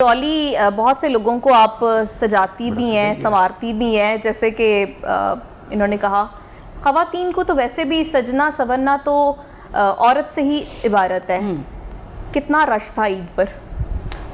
डॉली, बहुत से लोगों को आप सजाती भी हैं, संवारती भी हैं, जैसे कि इन्होंने कहा ख़वातीन को तो वैसे भी सजना संवरना तो औरत से ही इबारत है। कितना रश था ईद पर?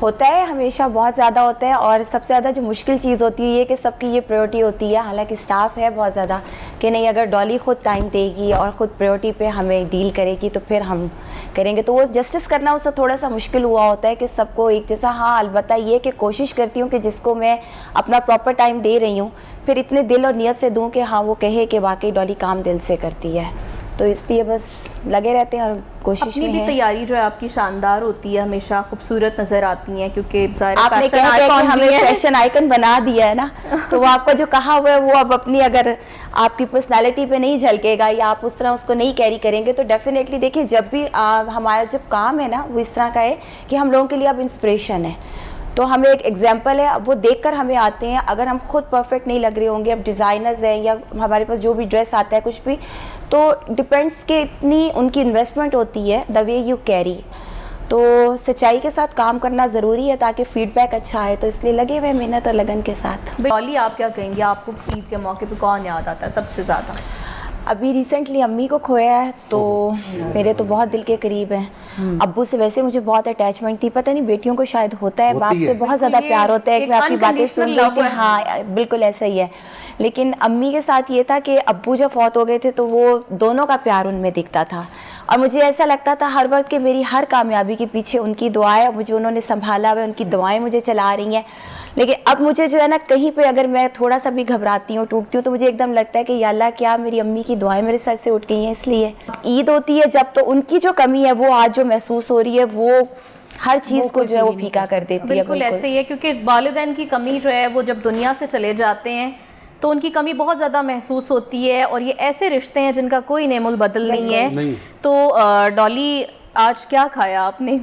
होता है, हमेशा बहुत ज़्यादा होता है। और सबसे ज़्यादा जो मुश्किल चीज़ होती है ये कि सबकी ये प्रायोरिटी होती है, हालांकि स्टाफ है बहुत ज़्यादा कि नहीं, अगर डॉली ख़ुद टाइम देगी और ख़ुद प्रायोरिटी पे हमें डील करेगी तो फिर हम करेंगे, तो वो जस्टिस करना उससे थोड़ा सा मुश्किल हुआ होता है कि सबको एक जैसा। हाँ, अलबत्ता ये कि कोशिश करती हूँ कि जिसको मैं अपना प्रॉपर टाइम दे रही हूँ फिर इतने दिल और नियत से दूँ कि हाँ वो कहे कि वाकई डॉली काम दिल से करती है, तो इसलिए बस लगे रहते हैं और कोशिश में भी तैयारी जो है आपकी शानदार होती है, हमेशा खूबसूरत नजर आती हैं, क्योंकि आपने कहा कि हमें फैशन आइकन बना दिया है ना, तो वो आपका जो कहा हुआ है वो अब अपनी, अगर आपकी पर्सनालिटी पे नहीं झलकेगा या आप उस तरह उसको नहीं कैरी करेंगे तो डेफिनेटली देखिए, जब भी हमारा जब काम है ना वो इस तरह का है कि हम लोगों के लिए अब इंस्पिरेशन है, तो हमें एक एग्जाम्पल है, अब वो देखकर हमें आते हैं। अगर हम खुद परफेक्ट नहीं लग रहे होंगे, अब डिज़ाइनर्स हैं या हमारे पास जो भी ड्रेस आता है कुछ भी, तो डिपेंड्स कि इतनी उनकी इन्वेस्टमेंट होती है द वे यू कैरी, तो सच्चाई के साथ काम करना ज़रूरी है ताकि फीडबैक अच्छा आए, तो इसलिए लगे हुए मेहनत और लगन के साथ। डॉली, आप क्या कहेंगे, आपको ईद के मौके पर कौन याद आता है सबसे ज़्यादा? अभी रिसेंटली अम्मी को खोया है, तो मेरे तो बहुत दिल के करीब हैं। अब्बू से वैसे मुझे बहुत अटैचमेंट थी, पता नहीं बेटियों को शायद होता है, बाप से बहुत ज़्यादा प्यार होता है कि मैं आपकी बातें सुन रही थी। हाँ बिल्कुल ऐसा ही है, लेकिन अम्मी के साथ ये था कि अब्बू जब फौत हो गए थे तो वो दोनों का प्यार उनमें दिखता था, और मुझे ऐसा लगता था हर वक्त कि मेरी हर कामयाबी के पीछे उनकी दुआएं, मुझे उन्होंने संभाला हुआ है, उनकी दुआएं मुझे चला रही हैं। लेकिन अब मुझे जो है ना, कहीं पे अगर मैं थोड़ा सा भी घबराती हूँ, टूटती हूँ, तो मुझे एकदम लगता है कि या अल्लाह, क्या मेरी अम्मी की दुआएं मेरे सर से उठ गई हैं। इसलिए ईद होती है जब, तो उनकी जो कमी है वो आज जो महसूस हो रही है वो हर चीज़ को जो है वो फीका कर देती है। बिल्कुल ऐसे ही है, क्योंकि वालिदैन की कमी जो है वो जब दुनिया से चले जाते हैं तो उनकी कमी बहुत ज़्यादा महसूस होती है, और ये ऐसे रिश्ते हैं जिनका कोई नेमुल बदल नहीं है। तो डॉली, आज क्या खाया आपने?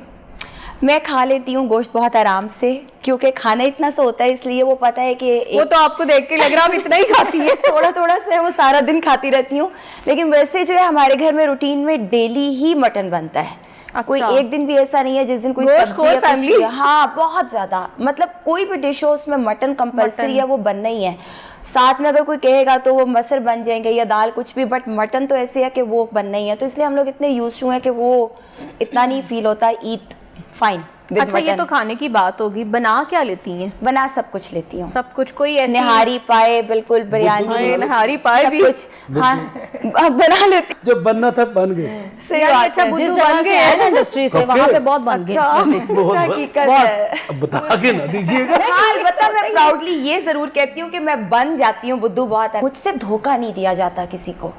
मैं खा लेती हूँ गोश्त बहुत आराम से, क्योंकि खाना इतना सा होता है, इसलिए वो पता है कि वो तो आपको देख के लग रहा है इतना ही खाती है। थोड़ा थोड़ा से वो सारा दिन खाती रहती हूँ, लेकिन वैसे जो है हमारे घर में रूटीन में डेली ही मटन बनता है। अच्छा। कोई एक दिन भी ऐसा नहीं है जिस दिन कोई सब्जी फैमिली, हाँ बहुत ज्यादा, मतलब कोई भी डिश हो उसमें मटन कंपलसरी है, वो बनना ही है। साथ में अगर कोई कहेगा तो वो मसर बन जाएंगे या दाल कुछ भी, बट मटन तो ऐसे है कि वो बनना ही है, तो इसलिए हम लोग इतने यूज्ड हुए हैं कि वो इतना नहीं फील होता। ईद फाइन। अच्छा, ये तो खाने की बात होगी, बना क्या लेती हैं? बना सब कुछ लेती हूँ, सब कुछ, कोई ऐसी निहारी पाए, बिल्कुल बिरयानी, निहारी पाए भी कुछ, हाँ बना लेती। जब बनना था बन गए। सही बात। अच्छा, बुद्धू बन गए हैं इंडस्ट्री से, वहाँ पे बहुत बन गए। बता के ना दीजिएगा। हाँ, अलबत्ता मैं प्राउडली ये जरूर कहती हूँ कि मैं बन जाती हूँ बुद्धू बहुत है, मुझसे धोखा नहीं दिया जाता किसी को।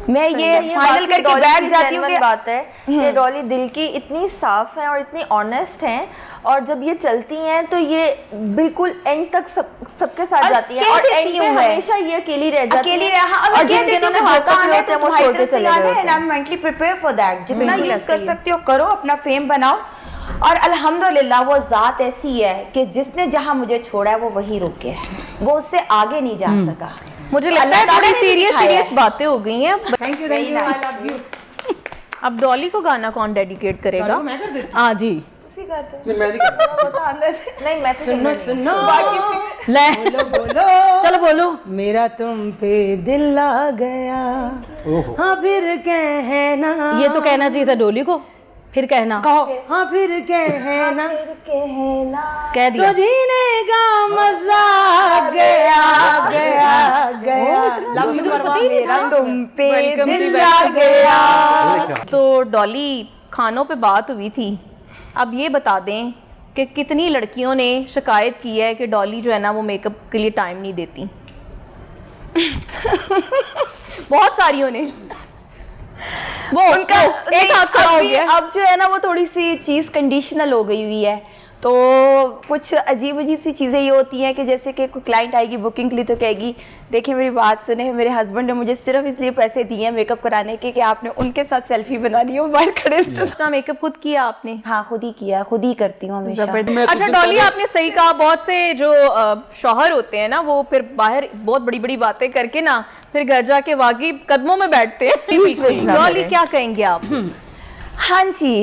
मैं ये फाइनल करके बैठ जाती हूँ कि बात है कि डॉली दिल की इतनी साफ है और इतनी ऑनेस्ट हैं, और जब ये चलती हैं तो ये बिल्कुल एंड तक सबके साथ जाती हैं, और एंड पे हमेशा ये अकेली रह जाती है, और जिन दिनों में मौका मिलता है वो छोड़ के चले जाते हैं। I am mentally prepare for that. जितना यूज कर सकते हो करो, अपना फेम बनाओ, और अल्हम्दुलिल्लाह वो जात ऐसी है कि जिसने जहां मुझे छोड़ा है वो वहीं रुक गया है, वो उससे आगे नहीं जा सका। मुझे लगता है थोड़ी सीरियस बातें हो गई हैं। Thank you, I love you. अब डॉली को गाना कौन डेडिकेट करेगा? हाँ जी, नहीं मैं नहीं करता। नहीं, मैं सुनो सुनो, ले बोलो, चलो बोलो। मेरा तुम पे दिल आ गया, हाँ फिर कहना, ये तो कहना चाहिए था डोली को, फिर कहना, कहो हाँ फिर कहना, कह दिया, तो जीने का मजा गया गया गया, तुम पे दिल आ गया। तो डॉली, खानों पे बात हुई थी, अब ये बता दें कि कितनी लड़कियों ने शिकायत की है कि डॉली जो है ना वो मेकअप के लिए टाइम नहीं देती? बहुत सारियों ने, वो उनका एक हाथ खड़ा हो गया। अब जो है ना वो थोड़ी सी चीज़ कंडीशनल हो गई हुई है, तो कुछ अजीब सी चीज़ें ये होती हैं कि जैसे कि कोई क्लाइंट आएगी बुकिंग के लिए तो कहेगी, देखिए मेरी बात सुने, मेरे हस्बैंड ने मुझे सिर्फ इसलिए पैसे दिए हैं मेकअप कराने के कि आपने उनके साथ सेल्फी बनानी है, वो बाहर खड़े। अपना मेकअप खुद किया आपने? हाँ खुद ही किया, खुद ही करती हूँ हमेशा। अच्छा डॉली, आपने सही कहा, बहुत से जो शौहर होते हैं ना वो फिर बाहर बहुत बड़ी बड़ी बातें करके ना फिर घर जाके वाकई कदमों में बैठते हैं। डॉली, क्या कहेंगे आप? हाँ जी,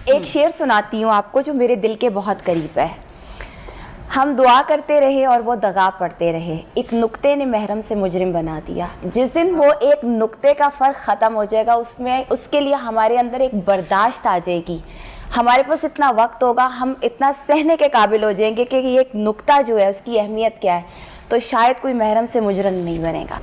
एक शेर सुनाती हूँ आपको जो मेरे दिल के बहुत करीब है। हम दुआ करते रहे और वो दगा पड़ते रहे। एक नुक्ते ने महरम से मुजरिम बना दिया। जिस दिन वो एक नुक्ते का फ़र्क ख़त्म हो जाएगा, उसमें उसके लिए हमारे अंदर एक बर्दाश्त आ जाएगी, हमारे पास इतना वक्त होगा, हम इतना सहने के काबिल हो जाएंगे कि ये एक नुक्ता जो है उसकी अहमियत क्या है, तो शायद कोई महरम से मुजरिम नहीं बनेगा।